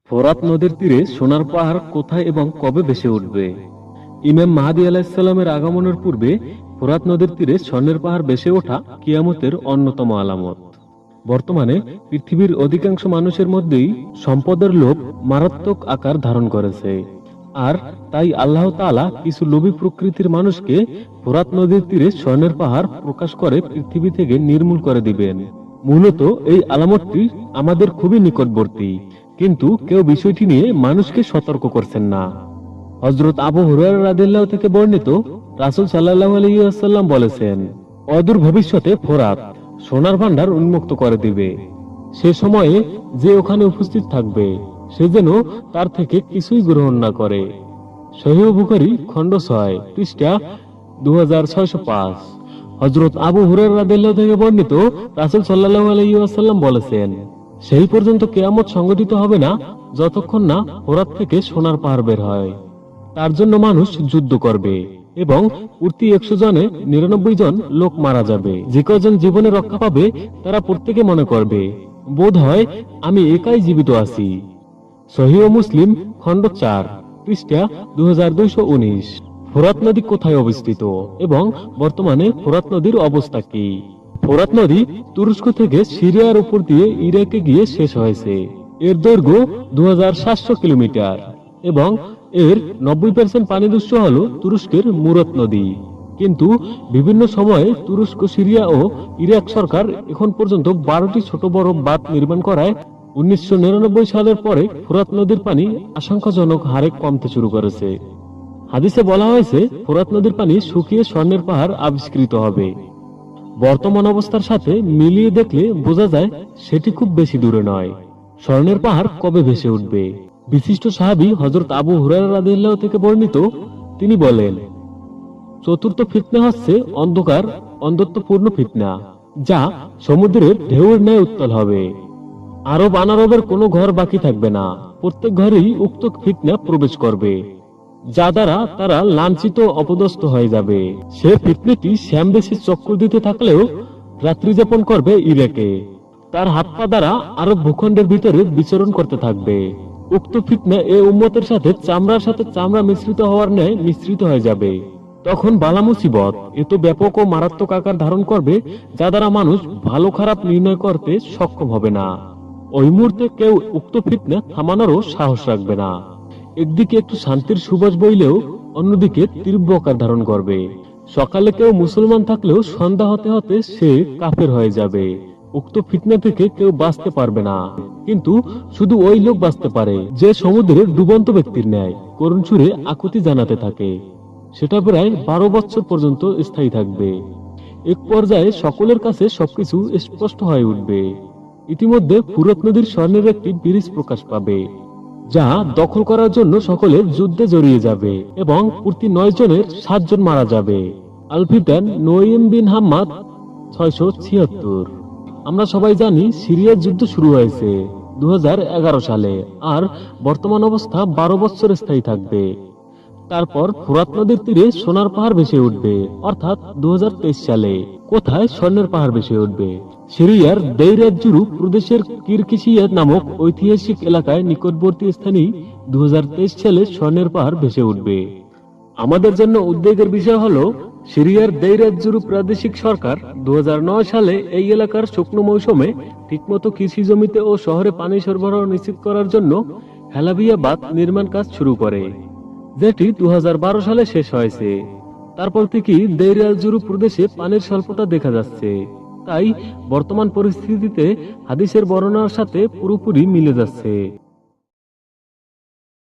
ফোরাত নদীর তীরে সোনার পাহাড় কোথায় এবং কবে ভেসে উঠবে? ইমাম মাহদী আলাইহিস সালামের আগমনের পূর্বে ফোরাত নদীর তীরে স্বর্ণের পাহাড় ভেসে ওঠা কিয়ামতের অন্যতম আলামত। বর্তমানে পৃথিবীর অধিকাংশ মানুষের মধ্যেই সম্পদের লোভ মারাত্মক আকার ধারণ করেছে, আর তাই আল্লাহ তাআলা কিছু লোভী প্রকৃতির মানুষকে ফোরাত নদীর তীরে স্বর্ণের পাহাড় প্রকাশ করে পৃথিবী থেকে নির্মূল করে দিবেন। মূলত এই আলামতটি আমাদের খুবই নিকটবর্তী, কিন্তু কেউ বিষয়টি নিয়ে মানুষকে সতর্ক করছেন না। হযরত আবু হুরায়রা রাদিয়াল্লাহু থেকে বর্ণিত, রাসূল সাল্লাল্লাহু আলাইহি ওয়াসাল্লাম বলেছেন, অদূর ভবিষ্যতে ফোরাত সোনার ভান্ডার উন্মুক্ত করে দিবে। সে সময়ে যে ওখানে উপস্থিত থাকবে সে যেন তার থেকে কিছুই গ্রহণ না করে। সহিহ বুখারী খণ্ড 6 পৃষ্ঠা 2605। হযরত আবু হুরায়রা রাদিয়াল্লাহু থেকে বর্ণিত, রাসূল সাল্লাল্লাহু আলাইহি ওয়াসাল্লাম বলেছেন, সেই পর্যন্ত কিয়ামত সংঘটিত হবে না যতক্ষণ না ফোরাত থেকে সোনার পাহাড় বের হয়। তার জন্য মানুষ যুদ্ধ করবে এবং প্রতি 100 জনে 99 জন লোক মারা যাবে। যে কজন জীবনে রক্ষা পাবে তারা প্রত্যেকে মনে করবে, বোধ হয় আমি একাই জীবিত আছি। সহিহ মুসলিম খণ্ড 4 পৃষ্ঠা 2219। ফোরাত নদী কোথায় অবস্থিত এবং বর্তমানে ফোরাত নদীর অবস্থা কি? ফোরাত নদী তুরস্ক থেকে সিরিয়ার উপর দিয়ে ইরাকে গিয়ে শেষ হয়েছে। এর দৈর্ঘ্য 2700 কিলোমিটার এবং এর 90% পানির উৎস হল তুরস্কের মুরত নদী। কিন্তু বিভিন্ন সময়ে তুরস্ক, সিরিয়া ও ইরাক সরকার এখন পর্যন্ত 12টি ছোট বড় বাঁধ নির্মাণ করায় 1999 সালের পরে ফোরাত নদীর পানি আশঙ্কাজনক হারে কমতে শুরু করেছে। হাদিসে বলা হয়েছে, ফোরাত নদীর পানি শুকিয়ে স্বর্ণের পাহাড় আবিষ্কৃত হবে। বর্তমান অবস্থার সাথে মিলিয়ে দেখলে বোঝা যায় সেটি খুব বেশি দূরে নয়। স্বর্ণের পাহাড় কবে ভেসে উঠবে? বিশিষ্ট সাহাবী হযরত আবু হুরায়রা রাদিয়াল্লাহু থেকে বর্ণিত, তিনি বলেন, চতুর্থ ফিতনা হচ্ছে অন্ধকার অন্ধত্বপূর্ণ ফিতনা, যা সমুদ্রের ঢেউয়ের ন্যায় উত্তাল হবে। আরব আনারবের কোনো ঘর বাকি থাকবে না, প্রত্যেক ঘরেই উক্ত ফিতনা প্রবেশ করবে, যা দ্বারা তারা লাঞ্ছিত অপদস্থ হয়ে যাবে। সে ফিতনাটি শ্যামবেশে চক্কর দিতে থাকলেও রাত্রি যাপন করবে ইরাকে। তার হাত পা দ্বারা আরব ভূখণ্ডের ভিতরে বিচরণ করতে থাকবে। উক্ত ফিতনা এ উম্মতের সাথে চামড়ার সাথে চামড়া মিশ্রিত হওয়ার ন্যায় মিশ্রিত হয়ে যাবে। তখন বালা মুসিবত এত ব্যাপক ও মারাত্মক আকার ধারণ করবে, যা দ্বারা মানুষ ভালো খারাপ নির্ণয় করতে সক্ষম হবে না। ওই মুহূর্তে কেউ উক্ত ফিতনা থামানোরও সাহস রাখবে না। একদিকে একটু শান্তির সুবাস বইলেও অন্যদিকে তীব্র আকার ধারণ করবে। সকালে কেউ মুসলমান থাকলেও সন্ধ্যা হতে হতে সে কাফের হয়ে যাবে। উক্ত ফিতনা থেকে কেউ বাঁচতে পারবে না, কিন্তু শুধু ওই লোক বাঁচতে পারে যে সমুদ্রের ডুবন্ত ব্যক্তির ন্যায় করুণ সুরে আকুতি জানাতে থাকে। সেটা প্রায় 12 বছর পর্যন্ত স্থায়ী থাকবে। এক পর্যায়ে সকলের কাছে সবকিছু স্পষ্ট হয়ে উঠবে। ইতিমধ্যে ফোরাত নদীর স্বর্ণের একটি ব্রিজ প্রকাশ পাবে, যা দখল করার জন্য সকলে যুদ্ধে জড়িয়ে যাবে এবং প্রতি 9 জনের 7 জন মারা যাবে। আল-ফিতান নঈম বিন হাম্মাদ 676। আমরা সবাই জানি সিরিয়ার যুদ্ধ শুরু হয়েছে 2011 সালে, আর বর্তমান অবস্থা 12 বছর স্থায়ী থাকবে। তারপর ফোরাত নদীর তীরে সোনার পাহাড় ভেসে উঠবে, অর্থাৎ 2023 সালে। কোথায় স্বর্ণের পাহাড় ভেসে উঠবে? সিরিয়ার দেইর এজ-জুরু প্রদেশের কিরকিসিয়া নামক ঐতিহাসিক এলাকায় নিকটবর্তী স্থানে 2023 সালে স্বর্ণের পাহাড় ভেসে উঠবে। আমাদের জন্য উদ্বেগের বিষয় হলো, সিরিয়ার দেইর এজ-জুরু প্রাদেশিক সরকার 2009 সালে এই এলাকার শুকনো মৌসুমে ঠিকমতো কৃষি জমিতে ও শহরে পানি সরবরাহ নিশ্চিত করার জন্য হেলাবিয়া বাঁধ নির্মাণ কাজ শুরু করে, যেটি 2012 সালে শেষ হয়েছে। তারপর থেকেই দেইর এজ-জুরু প্রদেশে পানির স্বল্পতা দেখা যাচ্ছে। তাই বর্তমান পরিস্থিতিতে হাদিসের বর্ণনার সাথে পুরোপুরি মিলে যাচ্ছে।